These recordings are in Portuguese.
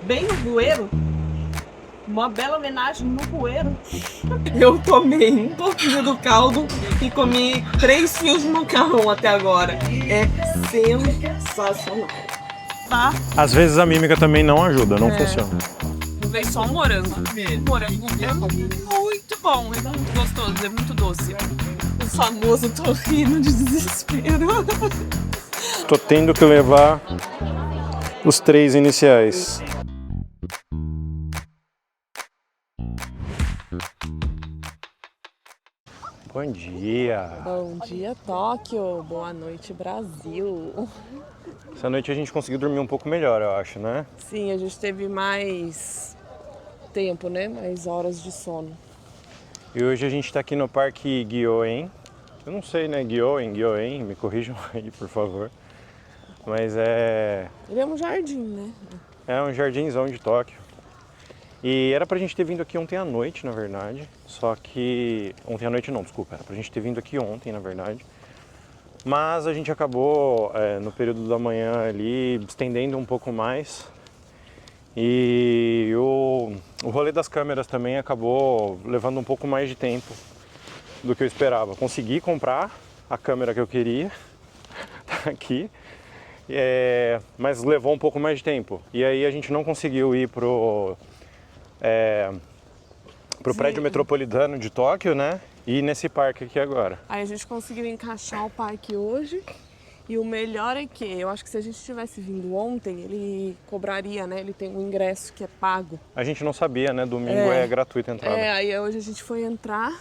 bem no bueiro. Uma bela homenagem no bueiro. Eu tomei um pouquinho do caldo e comi 3 fios de macarrão até agora. É sensacional. Tá? Às vezes a mímica também não ajuda, não funciona. Veio só um morango. O morango é muito bom, é muito gostoso, é muito doce. O famoso tô rindo de desespero. Tô tendo que levar os 3 iniciais. Bom dia! Bom dia, Tóquio. Boa noite, Brasil. Essa noite a gente conseguiu dormir um pouco melhor, eu acho, né? Sim, a gente teve mais tempo, né? Mais horas de sono. E hoje a gente tá aqui no Parque Gyoen. Eu não sei, né? Gyoen, me corrijam aí, por favor. Mas Ele é um jardim, né? é um jardinzão de Tóquio. E era pra gente ter vindo aqui ontem à noite, na verdade. Só que... Ontem à noite não, desculpa. Era pra gente ter vindo aqui ontem, na verdade. Mas a gente acabou, no período da manhã ali, estendendo um pouco mais. E o rolê das câmeras também acabou levando um pouco mais de tempo do que eu esperava. Consegui comprar a câmera que eu queria, tá aqui. Mas levou um pouco mais de tempo. E aí a gente não conseguiu ir pro prédio metropolitano de Tóquio, né? E nesse parque aqui agora. Aí a gente conseguiu encaixar o parque hoje. E o melhor é que eu acho que se a gente tivesse vindo ontem, ele cobraria, né? Ele tem um ingresso que é pago. A gente não sabia, né? Domingo é gratuita a entrada. Aí hoje a gente foi entrar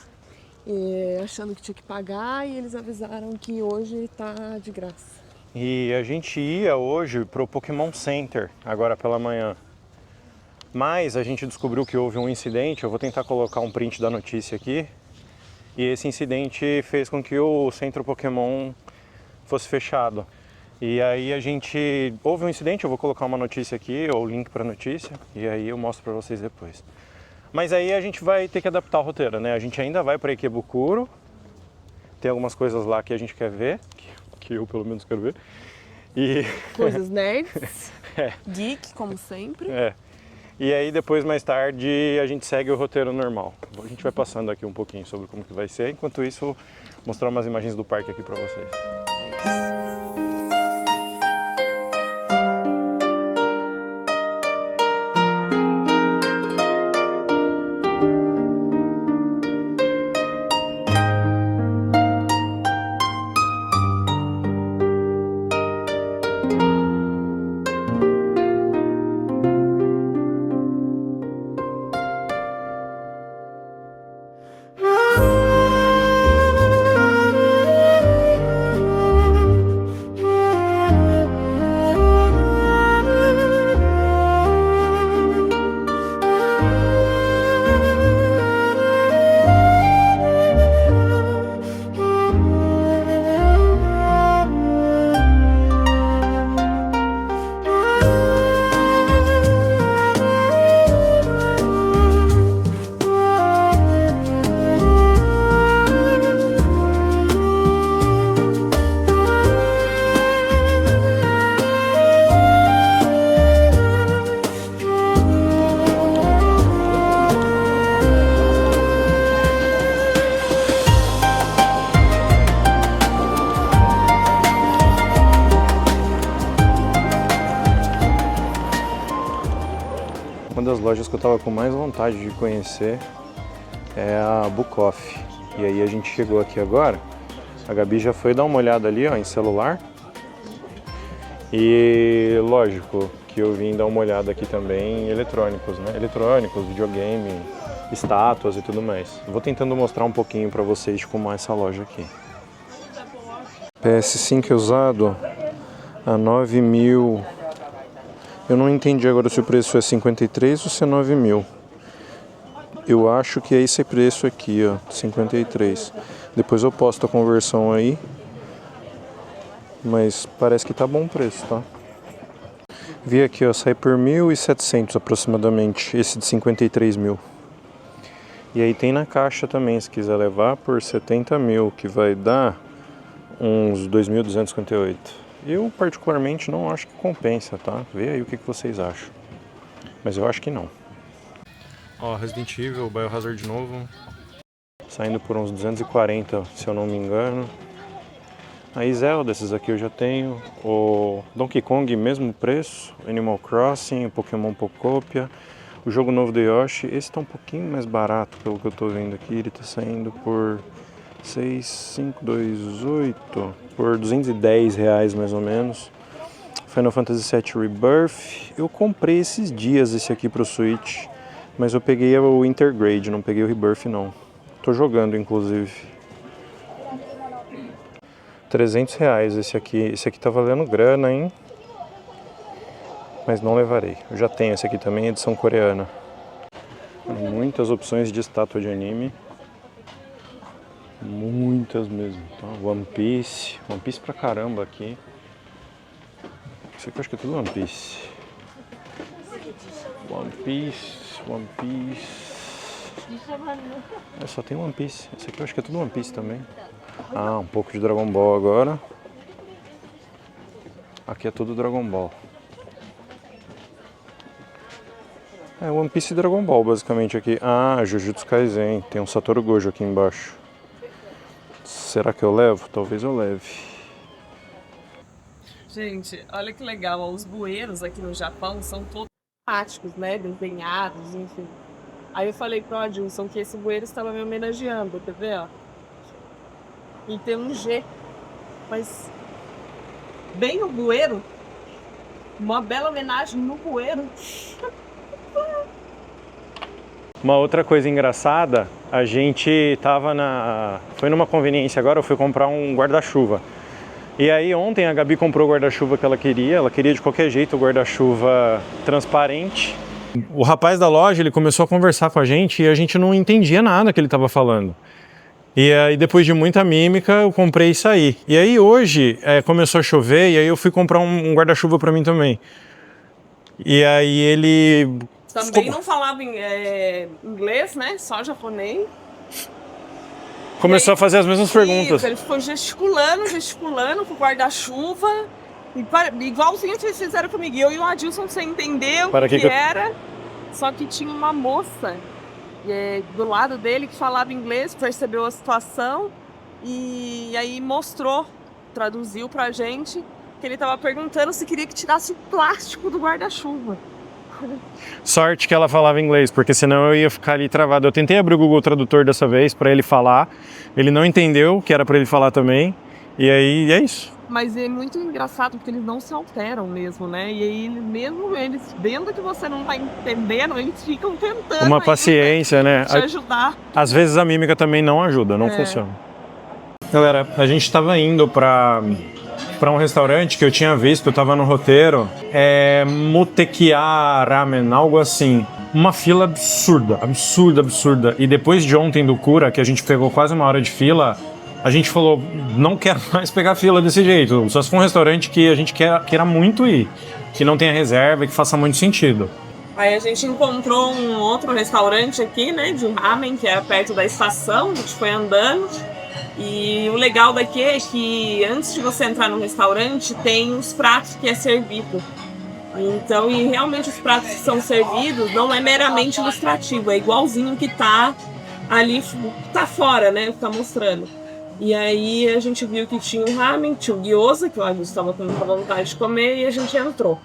achando que tinha que pagar e eles avisaram que hoje tá de graça. E a gente ia hoje pro Pokémon Center, agora pela manhã. Mas a gente descobriu que houve um incidente, eu vou tentar colocar um print da notícia aqui. E esse incidente fez com que o centro Pokémon fosse fechado. E aí houve um incidente, eu vou colocar uma notícia aqui, ou o link para a notícia, e aí eu mostro para vocês depois. Mas aí a gente vai ter que adaptar o roteiro, né? A gente ainda vai para Ikebukuro, tem algumas coisas lá que a gente quer ver, que eu pelo menos quero ver. E... Coisas nerds, geek, como sempre. E aí depois, mais tarde, a gente segue o roteiro normal. A gente vai passando aqui um pouquinho sobre como que vai ser. Enquanto isso, vou mostrar umas imagens do parque aqui para vocês. Uma das lojas que eu tava com mais vontade de conhecer é a Bukoff. E aí a gente chegou aqui agora, a Gabi já foi dar uma olhada ali, ó, em celular. E lógico que eu vim dar uma olhada aqui também em eletrônicos, né? Eletrônicos, videogame, estátuas e tudo mais. Vou tentando mostrar um pouquinho pra vocês de como é essa loja aqui. PS5 usado a 9.000. Eu não entendi agora se o preço é 53 ou se é 9.000. Eu acho que é esse preço aqui, ó, 53. Depois eu posto a conversão aí. Mas parece que tá bom o preço, tá? Vi aqui, ó, sai por 1.700 aproximadamente, esse de 53.000. E aí tem na caixa também, se quiser levar, por 70.000, que vai dar uns 2.258. Eu particularmente não acho que compensa, tá? Vê aí o que vocês acham. mas eu acho que não. Ó, Resident Evil, Biohazard de novo, saindo por uns 240, se eu não me engano. Aí Zelda, esses aqui eu já tenho. O Donkey Kong, mesmo preço. Animal Crossing, o Pokémon Pocopia. O jogo novo do Yoshi, esse tá um pouquinho mais barato, pelo que eu tô vendo aqui. Ele tá saindo por 6,528, por R$210 mais ou menos. Final Fantasy VII Rebirth. Eu comprei esses dias esse aqui pro Switch, mas eu peguei o Intergrade, não peguei o Rebirth não. Tô jogando, inclusive. R$300 esse aqui. Esse aqui tá valendo grana, hein? Mas não levarei. Eu já tenho esse aqui também, edição coreana. Muitas opções de estátua de anime. Muitas mesmo. Então, One Piece. One Piece pra caramba aqui. Isso aqui eu acho que é tudo One Piece. One Piece, One Piece. Só tem One Piece. Esse aqui eu acho que é tudo One Piece também. Ah, um pouco de Dragon Ball agora. Aqui é tudo Dragon Ball. É One Piece e Dragon Ball basicamente aqui. Ah, Jujutsu Kaisen. Tem um Satoru Gojo aqui embaixo. Será que eu levo? Talvez eu leve. Gente, olha que legal. Os bueiros aqui no Japão são todos temáticos, né? Desenhados, enfim. Aí eu falei pro Adilson que esse bueiro estava me homenageando, quer ver, ó? E tem um G. Mas bem no bueiro. Uma bela homenagem no bueiro. Uma outra coisa engraçada, a gente foi numa conveniência agora, eu fui comprar um guarda-chuva. E aí ontem a Gabi comprou o guarda-chuva que ela queria de qualquer jeito o guarda-chuva transparente. O rapaz da loja, ele começou a conversar com a gente e a gente não entendia nada que ele estava falando. E aí depois de muita mímica eu comprei e saí. E aí hoje começou a chover e aí eu fui comprar um guarda-chuva para mim também. E aí ele... Também não falava inglês, né? Só japonês. Começou a fazer as mesmas perguntas. Isso, ele ficou gesticulando com o guarda-chuva. Igualzinho que vocês fizeram comigo. Eu e o Adilson sem entender o que era. Só que tinha uma moça do lado dele que falava inglês, percebeu a situação e aí traduziu pra gente que ele tava perguntando se queria que tirasse o plástico do guarda-chuva. Sorte que ela falava inglês, porque senão eu ia ficar ali travado. Eu tentei abrir o Google Tradutor dessa vez para ele falar, ele não entendeu que era para ele falar também, e aí é isso. Mas é muito engraçado porque eles não se alteram mesmo, né? E aí mesmo eles vendo que você não tá entendendo, eles ficam tentando uma paciência, né? Te ajudar. Às vezes a mímica também não ajuda, não funciona. Galera, a gente estava indo para um restaurante que eu tinha visto, eu tava no roteiro, Mutekiya Ramen, algo assim. Uma fila absurda. E depois de ontem do Cura, que a gente pegou quase uma hora de fila, a gente falou, não quero mais pegar fila desse jeito. Só se for um restaurante que a gente queira muito ir, que não tenha reserva e que faça muito sentido. Aí a gente encontrou um outro restaurante aqui, né, de ramen, que era perto da estação, a gente foi andando. E o legal daqui é que antes de você entrar no restaurante, tem os pratos que é servido. Então, e realmente os pratos que são servidos não é meramente ilustrativo, é igualzinho que tá ali, tá fora, né, que tá mostrando. E aí a gente viu que tinha o ramen, tinha o gyoza, que a gente estava com muita vontade de comer, e a gente entrou.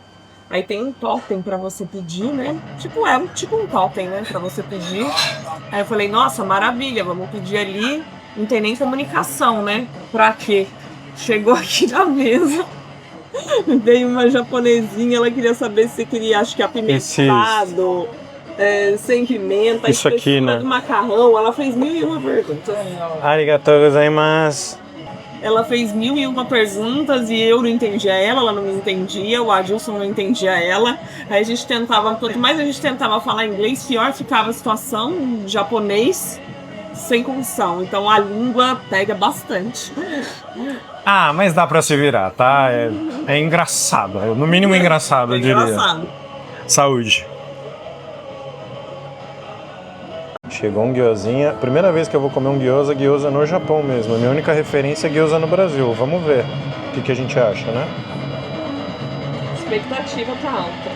Aí tem um totem pra você pedir, né? Tipo um totem, né, pra você pedir. Aí eu falei, nossa, maravilha, vamos pedir ali. Não tem nem comunicação, né? Pra quê? Chegou aqui na mesa, veio uma japonesinha, ela queria saber se queria, acho que apimentado, sem pimenta, isso aqui, né? De macarrão. Ela fez 1001 perguntas. Arigatou gozaimasu. Ela fez 1001 perguntas e eu não entendia ela não me entendia, o Adilson não entendia ela. Aí a gente tentava, quanto mais a gente tentava falar inglês, pior ficava a situação em japonês. Sem condição, então a língua pega bastante. Ah, mas dá pra se virar, tá? É engraçado, no mínimo engraçado, eu diria. Engraçado. Saúde. Chegou um gyozinha. Primeira vez que eu vou comer um gyoza no Japão mesmo. A minha única referência é gyoza no Brasil. Vamos ver o que a gente acha, né? A expectativa tá alta.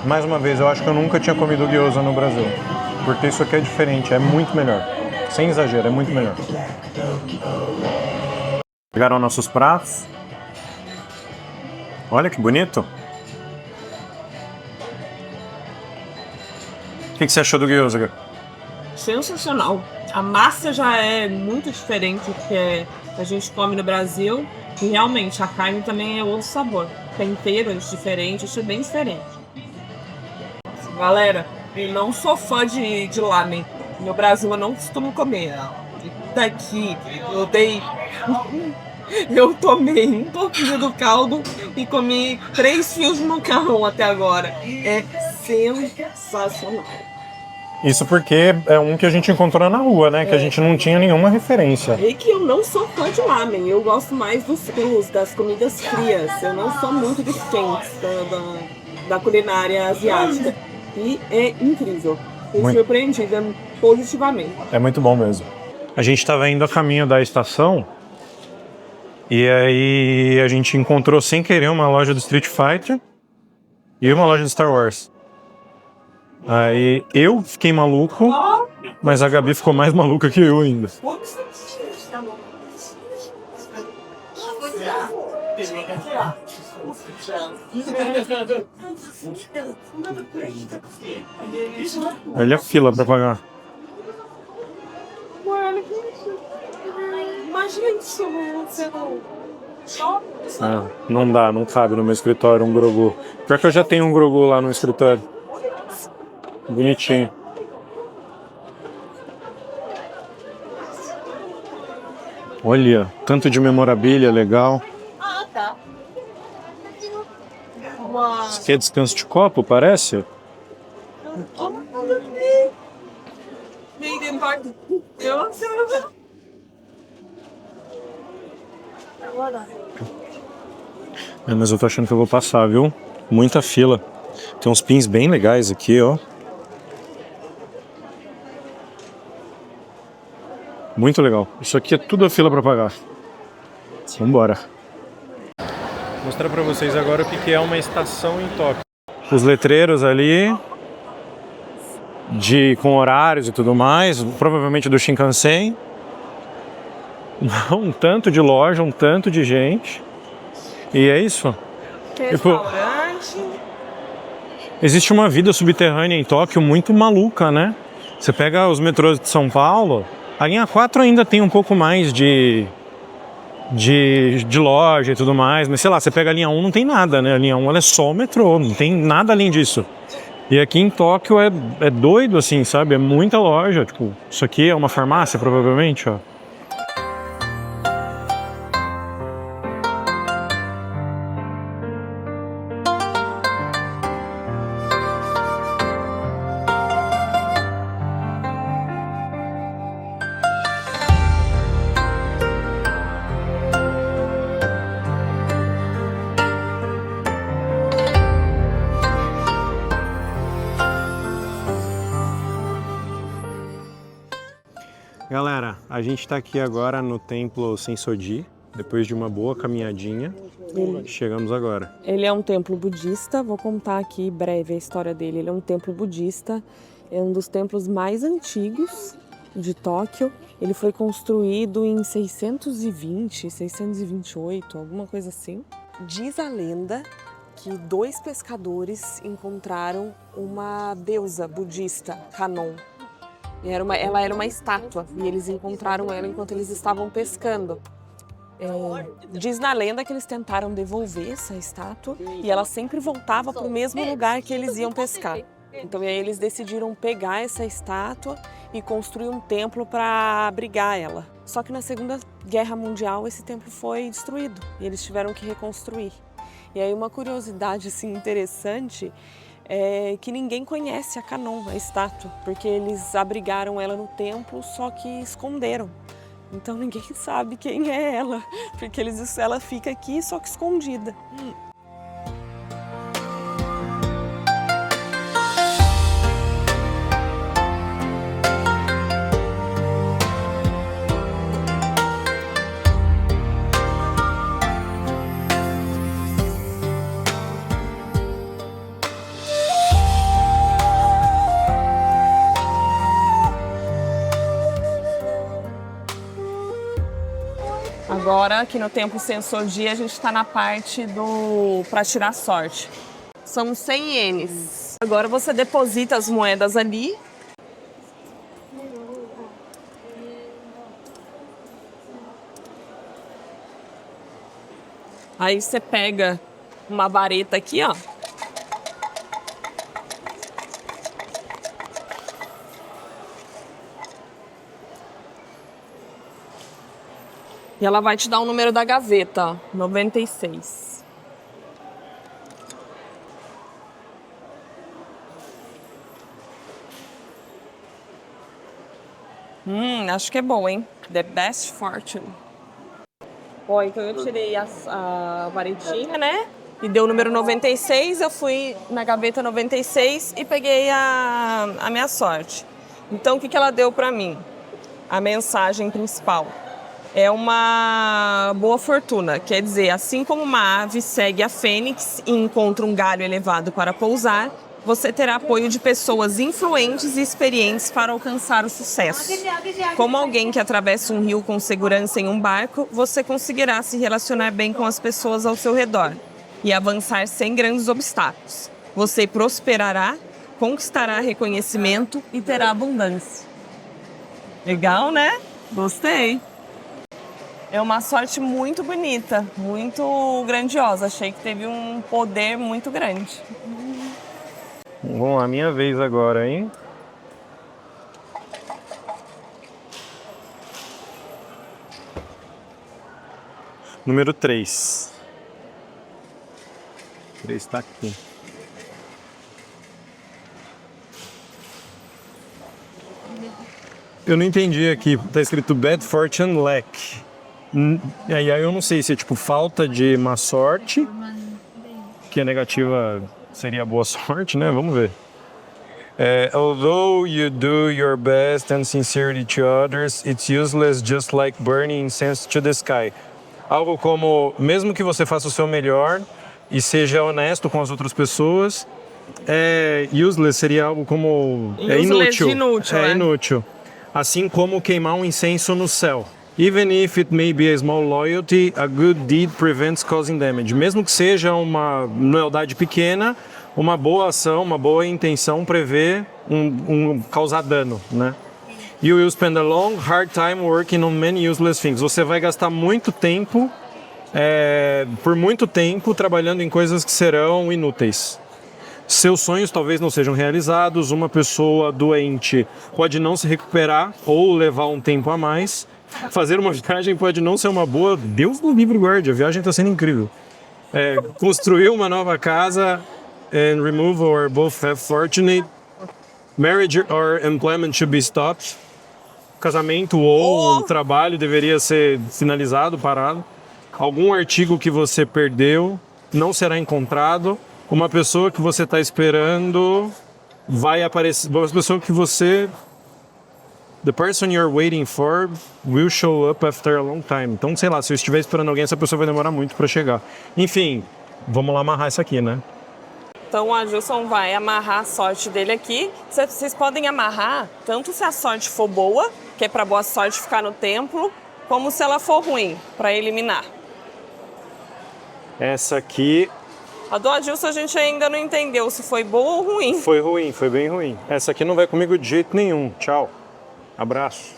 Mais uma vez, eu acho que eu nunca tinha comido gyoza no Brasil. Porque isso aqui é diferente, é muito melhor. Sem exagero, é muito melhor. Pegaram nossos pratos. Olha que bonito. O que você achou do gyoza? Sensacional. A massa já é muito diferente do que a gente come no Brasil. E realmente, a carne também é outro sabor. Temperos diferentes, isso é bem diferente. Galera, eu não sou fã de lamen. No Brasil eu não costumo comer. Daqui, eu tomei um pouquinho do caldo e comi 3 fios de macarrão até agora. É sensacional. Isso porque é um que a gente encontrou na rua, né? Que a gente não tinha nenhuma referência. E que eu não sou fã de lamen, eu gosto mais dos crus, das comidas frias. Eu não sou muito dos quentes da culinária asiática. E é incrível. Fui surpreendida positivamente. É muito bom mesmo. A gente estava indo a caminho da estação e aí a gente encontrou sem querer uma loja do Street Fighter e uma loja de Star Wars. Aí eu fiquei maluco, mas a Gabi ficou mais maluca que eu ainda. Olha a fila pra pagar. Imagina isso, você não... Não dá, não cabe no meu escritório um Grogu. Pior que eu já tenho um Grogu lá no escritório. Bonitinho. Olha, tanto de memorabilia legal. Ah, tá. Isso aqui é descanso de copo, parece? Mas eu tô achando que eu vou passar, viu? Muita fila. Tem uns pins bem legais aqui, ó. Muito legal. Isso aqui é tudo a fila pra pagar. Vambora. Vou mostrar pra vocês agora o que é uma estação em Tóquio. Os letreiros ali, com horários e tudo mais, provavelmente do Shinkansen. Um tanto de loja, um tanto de gente. E é isso. Restaurante. Existe uma vida subterrânea em Tóquio muito maluca, né? Você pega os metrôs de São Paulo, a linha 4 ainda tem um pouco mais de loja e tudo mais, mas sei lá, você pega a linha 1, não tem nada, né? A linha 1 ela é só o metrô, não tem nada além disso. E aqui em Tóquio é doido assim, sabe? É muita loja, tipo, isso aqui é uma farmácia provavelmente, ó. Galera, a gente está aqui agora no templo Sensoji, depois de uma boa caminhadinha, chegamos agora. Ele é um templo budista, vou contar aqui breve a história dele. Ele é um templo budista, é um dos templos mais antigos de Tóquio. Ele foi construído em 620, 628, alguma coisa assim. Diz a lenda que 2 pescadores encontraram uma deusa budista, Kannon. Ela era uma estátua e eles encontraram ela enquanto eles estavam pescando. Diz na lenda que eles tentaram devolver essa estátua e ela sempre voltava para o mesmo lugar que eles iam pescar. Então aí eles decidiram pegar essa estátua e construir um templo para abrigar ela. Só que na Segunda Guerra Mundial esse templo foi destruído e eles tiveram que reconstruir. E aí uma curiosidade assim, interessante é que ninguém conhece a Kannon, a estátua, porque eles abrigaram ela no templo, só que esconderam. Então ninguém sabe quem é ela, porque ela fica aqui, só que escondida. Agora, aqui no Templo Sensoji, a gente está na parte do para tirar sorte. São 100 ienes. Agora você deposita as moedas ali. Aí você pega uma vareta aqui, ó. E ela vai te dar o número da gaveta, ó, 96. Acho que é bom, hein? The Best Fortune. Ó, então eu tirei a varetinha, né? E deu o número 96, eu fui na gaveta 96 e peguei a minha sorte. Então, o que ela deu pra mim? A mensagem principal. É uma boa fortuna, quer dizer, assim como uma ave segue a fênix e encontra um galho elevado para pousar, você terá apoio de pessoas influentes e experientes para alcançar o sucesso. Como alguém que atravessa um rio com segurança em um barco, você conseguirá se relacionar bem com as pessoas ao seu redor e avançar sem grandes obstáculos. Você prosperará, conquistará reconhecimento e terá abundância. Legal, né? Gostei! É uma sorte muito bonita, muito grandiosa. Achei que teve um poder muito grande. Bom, a minha vez agora, hein? Número 3. 3 tá aqui. Eu não entendi aqui. Tá escrito Bad Fortune Lack. E aí eu não sei se é tipo falta de má sorte, que a negativa seria boa sorte, né? Vamos ver. Although you do your best and sincerity to others, it's useless just like burning incense to the sky. Algo como, mesmo que você faça o seu melhor e seja honesto com as outras pessoas, useless seria algo como inútil. Inútil. Assim como queimar um incenso no céu. Even if it may be a small loyalty, a good deed prevents causing damage. Mesmo que seja uma lealdade pequena, uma boa ação, uma boa intenção prevê causar dano, né? You will spend a long, hard time working on many useless things. Você vai gastar muito tempo, por muito tempo, trabalhando em coisas que serão inúteis. Seus sonhos talvez não sejam realizados, uma pessoa doente pode não se recuperar ou levar um tempo a mais. Fazer uma viagem pode não ser uma boa. Deus do livre guarde, a viagem está sendo incrível. Construir uma nova casa and remove or both have fortunate. Marriage or employment should be stopped. Casamento ou trabalho deveria ser finalizado, parado. Algum artigo que você perdeu não será encontrado. Uma pessoa que você está esperando vai aparecer. Uma pessoa que você... The person you're waiting for will show up after a long time. Então, sei lá, se eu estiver esperando alguém, essa pessoa vai demorar muito para chegar. Enfim, vamos lá amarrar isso aqui, né? Então, o Adilson vai amarrar a sorte dele aqui. Vocês podem amarrar tanto se a sorte for boa, que é para boa sorte ficar no templo, como se ela for ruim, para eliminar. Essa aqui... A do Adilson a gente ainda não entendeu se foi boa ou ruim. Foi ruim, foi bem ruim. Essa aqui não vai comigo de jeito nenhum. Tchau. Abraço.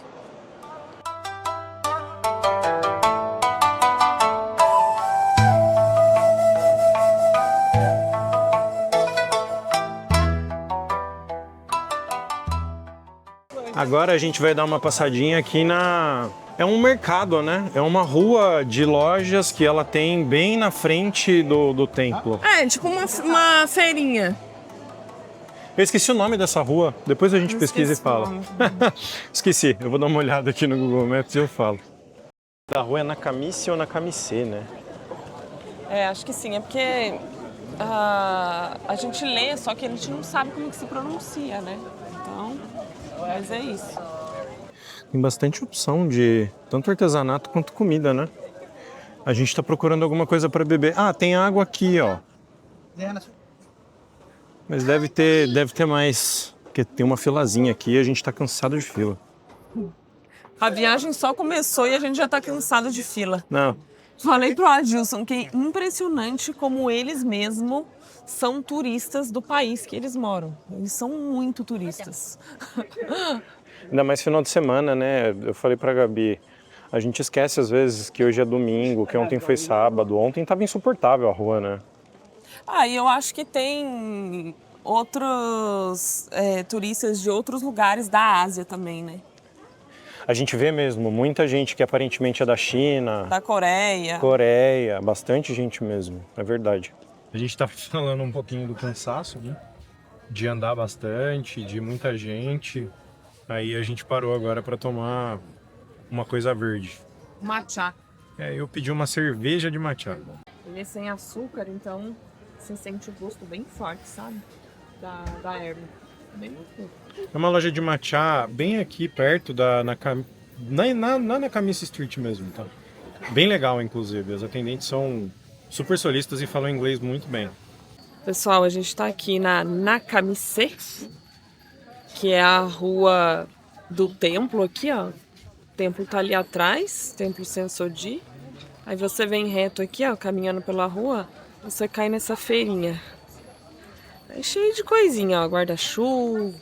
Agora a gente vai dar uma passadinha aqui É um mercado, né? É uma rua de lojas que ela tem bem na frente do templo. Tipo uma feirinha. Eu esqueci o nome dessa rua, depois a gente pesquisa e fala. Esqueci, eu vou dar uma olhada aqui no Google Maps e eu falo. Da rua é Nakamichi ou Nakamice, né? Acho que sim, é porque a gente lê, só que a gente não sabe como que se pronuncia, né? Então, mas é isso. Tem bastante opção de tanto artesanato quanto comida, né? A gente tá procurando alguma coisa para beber. Ah, tem água aqui, ó. Mas deve ter mais, porque tem uma filazinha aqui e a gente tá cansado de fila. A viagem só começou e a gente já tá cansado de fila. Não. Falei pro Adilson que é impressionante como eles mesmos são turistas do país que eles moram. Eles são muito turistas. Ainda mais final de semana, né? Eu falei pra Gabi, a gente esquece às vezes que hoje é domingo, que ontem foi sábado. Ontem tava insuportável a rua, né? E eu acho que tem outros turistas de outros lugares da Ásia também, né? A gente vê mesmo muita gente que aparentemente é da China, Da Coreia. Bastante gente mesmo, é verdade. A gente tá falando um pouquinho do cansaço, né? De andar bastante, de muita gente. Aí a gente parou agora para tomar uma coisa verde. Matcha. Eu pedi uma cerveja de matcha. Ele é sem açúcar, então você sente o gosto bem forte, sabe? Da erva. Bem gostoso. É uma loja de matcha bem aqui perto na Nakamichi Street mesmo, tá? Bem legal, inclusive. As atendentes são super solistas e falam inglês muito bem. Pessoal, a gente tá aqui na Nakamichi, que é a rua do templo aqui, ó. O templo tá ali atrás, Templo Sensoji. Aí você vem reto aqui, ó, caminhando pela rua, você cai nessa feirinha. É cheio de coisinha, ó, guarda-chuva,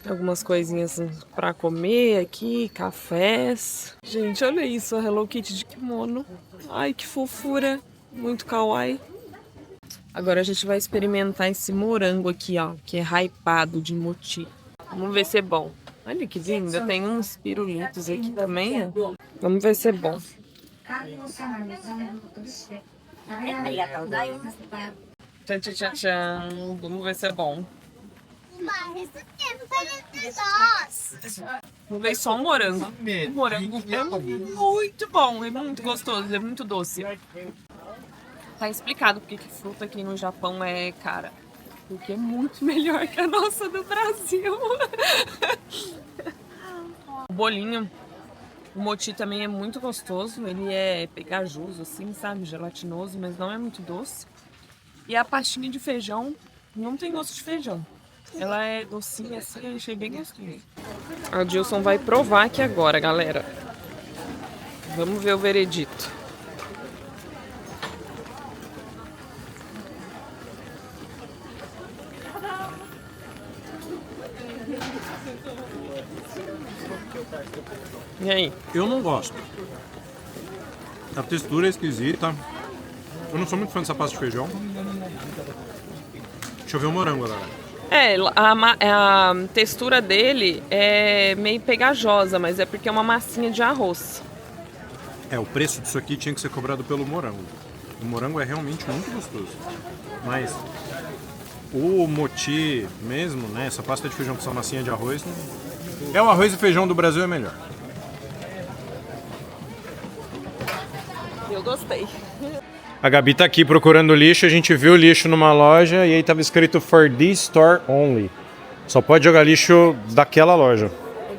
algumas coisinhas pra comer aqui, cafés. Gente, olha isso, a Hello Kitty de kimono. Ai, que fofura, muito kawaii. Agora a gente vai experimentar esse morango aqui, ó, que é hypado de mochi. Vamos ver se é bom. Olha que lindo, tem uns pirulitos aqui também, ó. Vamos ver se é bom. Tchan, tchan, tchan, tchan. Vamos ver se é bom. Vou ver só o morango. O morango é muito bom, é muito gostoso, é muito doce. Tá explicado porque que fruta aqui no Japão é cara. Porque é muito melhor que a nossa do Brasil. O bolinho, o mochi também é muito gostoso. Ele é pegajoso, assim, sabe? Gelatinoso, mas não é muito doce. E a pastinha de feijão não tem gosto de feijão. Ela é docinha assim, eu achei bem gostoso. A Dilson vai provar aqui agora, galera. Vamos ver o veredito. E aí? Eu não gosto. A textura é esquisita. Eu não sou muito fã dessa pasta de feijão. Deixa eu ver o morango agora. A textura dele é meio pegajosa, mas é porque é uma massinha de arroz. O preço disso aqui tinha que ser cobrado pelo morango. O morango é realmente muito gostoso. Mas o mochi mesmo, né? Essa pasta de feijão com essa massinha de arroz, o arroz e feijão do Brasil é melhor. Eu gostei. A Gabi tá aqui procurando lixo, a gente viu lixo numa loja e aí tava escrito For this store only. Só pode jogar lixo daquela loja.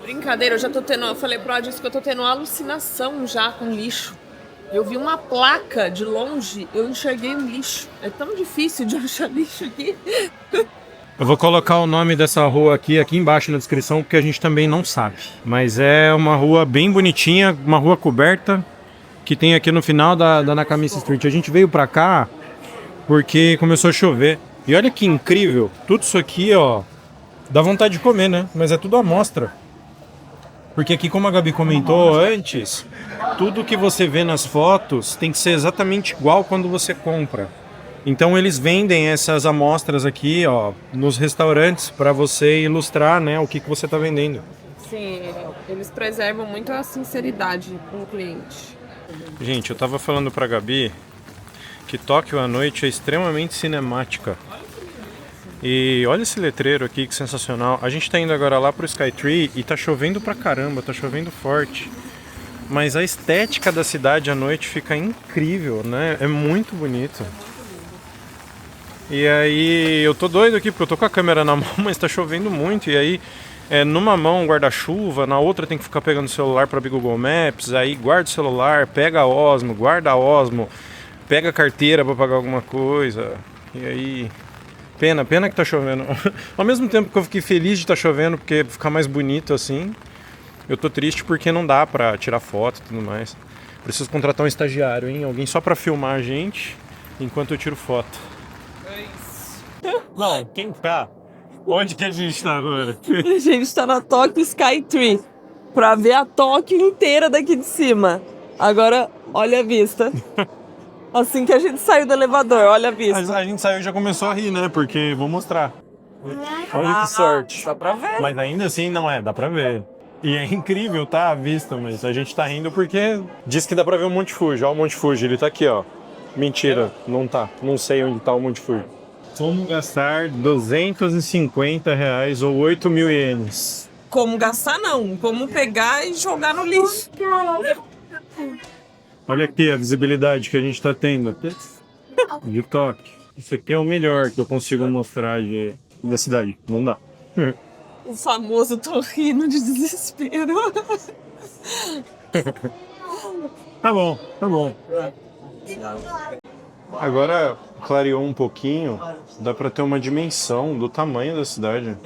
Brincadeira, eu falei pro Adilson que eu tô tendo uma alucinação já com lixo. Eu vi uma placa de longe, eu enxerguei um lixo. É tão difícil de achar lixo aqui. Eu vou colocar o nome dessa rua aqui embaixo na descrição, porque a gente também não sabe. Mas é uma rua bem bonitinha, uma rua coberta, que tem aqui no final da Nakamichi Street. A gente veio pra cá porque começou a chover. E olha que incrível, tudo isso aqui, ó, dá vontade de comer, né? Mas é tudo amostra. Porque aqui, como a Gabi comentou antes, tudo que você vê nas fotos tem que ser exatamente igual quando você compra. Então eles vendem essas amostras aqui, ó, nos restaurantes para você ilustrar, né, o que você está vendendo. Sim, eles preservam muito a sinceridade com o cliente. Gente, eu tava falando pra Gabi que Tóquio à noite é extremamente cinemática. E olha esse letreiro aqui, que sensacional. A gente tá indo agora lá pro Skytree e tá chovendo pra caramba, tá chovendo forte. Mas a estética da cidade à noite fica incrível, né? É muito bonito. E aí eu tô doido aqui, porque eu tô com a câmera na mão, mas tá chovendo muito. E aí, numa mão guarda-chuva, na outra tem que ficar pegando o celular para abrir Google Maps. Aí guarda o celular, pega a Osmo, guarda a Osmo, pega a carteira para pagar alguma coisa. E aí, pena que tá chovendo. Ao mesmo tempo que eu fiquei feliz de estar chovendo, porque fica mais bonito assim. Eu tô triste porque não dá pra tirar foto e tudo mais. Preciso contratar um estagiário, hein? Alguém só pra filmar a gente enquanto eu tiro foto. É isso. Não, quem tá? Onde que a gente tá agora? A gente tá na Tokyo Skytree pra ver a Tóquio inteira daqui de cima. Agora, olha a vista. Assim que a gente saiu do elevador, olha a vista. A gente saiu e já começou a rir, né? Porque vou mostrar. Olha que sorte. Dá pra ver. Mas ainda assim não é, dá pra ver. E é incrível, tá? A vista, mas a gente tá rindo porque diz que dá pra ver o Monte Fuji. Ó, o Monte Fuji, ele tá aqui, ó. Mentira, não tá. Não sei onde tá o Monte Fuji. Como gastar R$250 ou 8.000 ienes? Como gastar, não. Como pegar e jogar no lixo. Olha aqui a visibilidade que a gente tá tendo. De Tóquio. Isso aqui é o melhor que eu consigo mostrar da cidade. Não dá. O famoso tô rindo de desespero. Tá bom, tá bom. Agora clareou um pouquinho, dá pra ter uma dimensão do tamanho da cidade.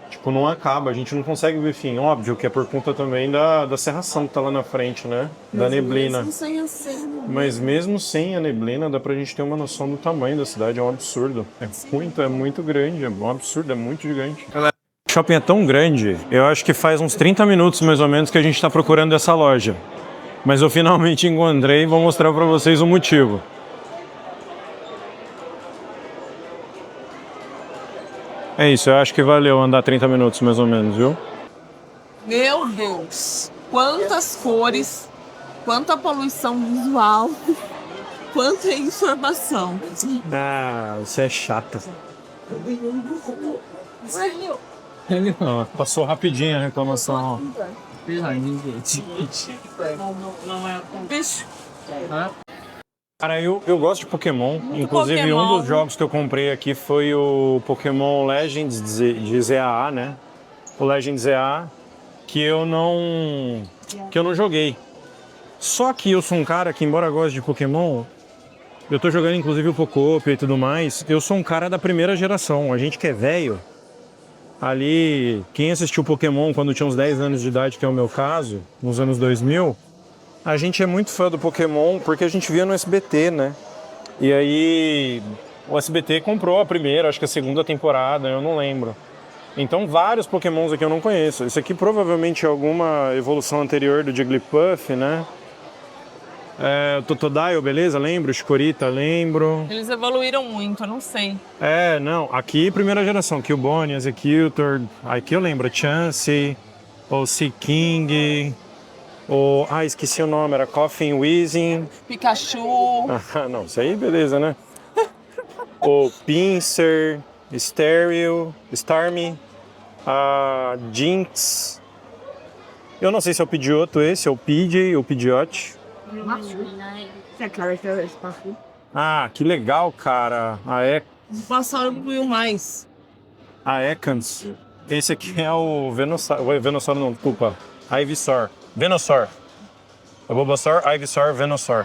Tipo, não acaba, a gente não consegue ver fim. Óbvio que é por conta também da cerração que tá lá na frente, né? Da neblina. Mas mesmo sem a neblina, dá pra gente ter uma noção do tamanho da cidade. É um absurdo. É muito grande, é um absurdo, é muito gigante. O shopping é tão grande, eu acho que faz uns 30 minutos mais ou menos que a gente tá procurando essa loja. Mas eu finalmente encontrei e vou mostrar pra vocês o motivo. É isso, eu acho que valeu andar 30 minutos mais ou menos, viu? Meu Deus. Quantas cores, quanta poluição visual, quanta informação. Ah, você é chata. Não, passou rapidinho a reclamação. Bicho. Cara, eu gosto de Pokémon. Inclusive, Pokémon. um dos jogos que eu comprei aqui foi o Pokémon Legends de ZAA, né? O Legends ZAA, que eu não joguei. Só que eu sou um cara que, embora goste de Pokémon, eu tô jogando inclusive o Pocopia e tudo mais, eu sou um cara da primeira geração. A gente que é velho, ali, quem assistiu Pokémon quando tinha uns 10 anos de idade, que é o meu caso, nos anos 2000, a gente é muito fã do Pokémon porque a gente via no SBT, né? E aí o SBT comprou a primeira, acho que a segunda temporada, eu não lembro. Então vários Pokémons aqui eu não conheço. Isso aqui provavelmente é alguma evolução anterior do Jigglypuff, né? O Totodile, beleza? Lembro. Chikorita, lembro. Eles evoluíram muito, eu não sei. Não. Aqui, primeira geração. Killbone, Executor. Aqui eu lembro. Chansey, ou Seaking, ou... esqueci o nome. Era Coughing Wheezing. Pikachu. Não. Isso aí, beleza, né? O Pinsir, Stereo, Starmie, Jinx. Eu não sei se é o Pidgeotto esse, ou o PJ, ou o Pidgeot. Que legal, cara. Passaram por mais. A Ekans. Esse aqui é o Venusaur. Venusaur não, desculpa. Ivysaur. Venusaur. É Bulbasaur, Ivysaur, Venusaur.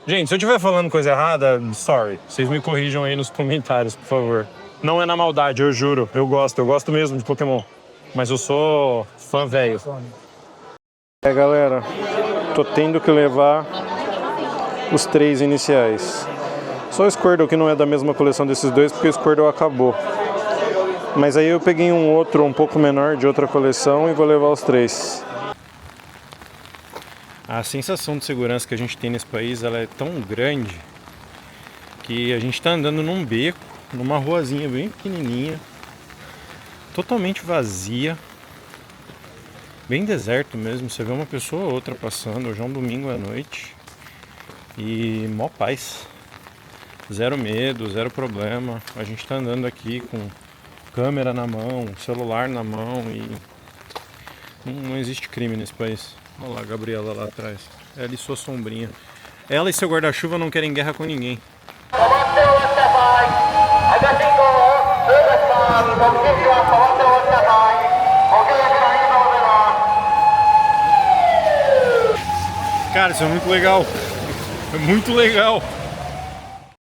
Gente, se eu estiver falando coisa errada, sorry. Vocês me corrijam aí nos comentários, por favor. Não é na maldade, eu juro. Eu gosto mesmo de Pokémon. Mas eu sou fã velho. Galera, tô tendo que levar os 3 iniciais. Só o Squirtle que não é da mesma coleção desses dois, porque o Squirtle acabou. Mas aí eu peguei um outro um pouco menor de outra coleção e vou levar os 3. A sensação de segurança que a gente tem nesse país, ela é tão grande que a gente tá andando num beco, numa ruazinha bem pequenininha, totalmente vazia, bem deserto mesmo. Você vê uma pessoa ou outra passando, hoje é um domingo à noite, e mó paz, zero medo, zero problema. A gente tá andando aqui com câmera na mão, celular na mão, e não existe crime nesse país. Olha lá a Gabriela lá atrás, ela e sua sombrinha. Ela e seu guarda-chuva não querem guerra com ninguém. Cara, isso é muito legal. É muito legal.